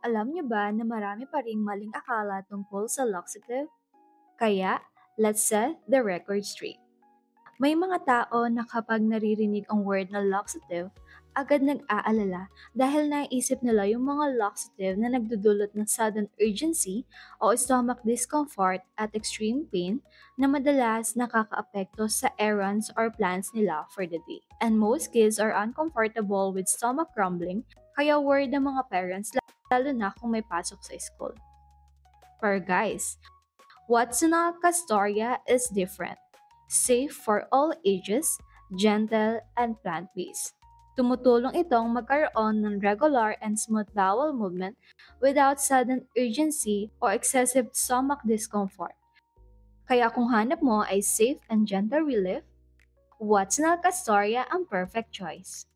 Alam niyo ba na marami pa ring maling akala tungkol sa laxative? Kaya, let's set the record straight. May mga tao na kapag naririnig ang word na laxative, agad nag-aalala dahil naisip nila yung mga laxative na nagdudulot ng sudden urgency o stomach discomfort at extreme pain na madalas nakakaapekto sa errands or plans nila for the day. And most kids are uncomfortable with stomach rumbling, kaya worried ang mga parents lalo na kung may pasok sa school. For guys, Watson Castoria is different, safe for all ages, gentle, and plant-based. Tumutulong itong magkaroon ng regular and smooth bowel movement without sudden urgency or excessive stomach discomfort. Kaya kung hanap mo ay safe and gentle relief, Watson Castoria ang perfect choice.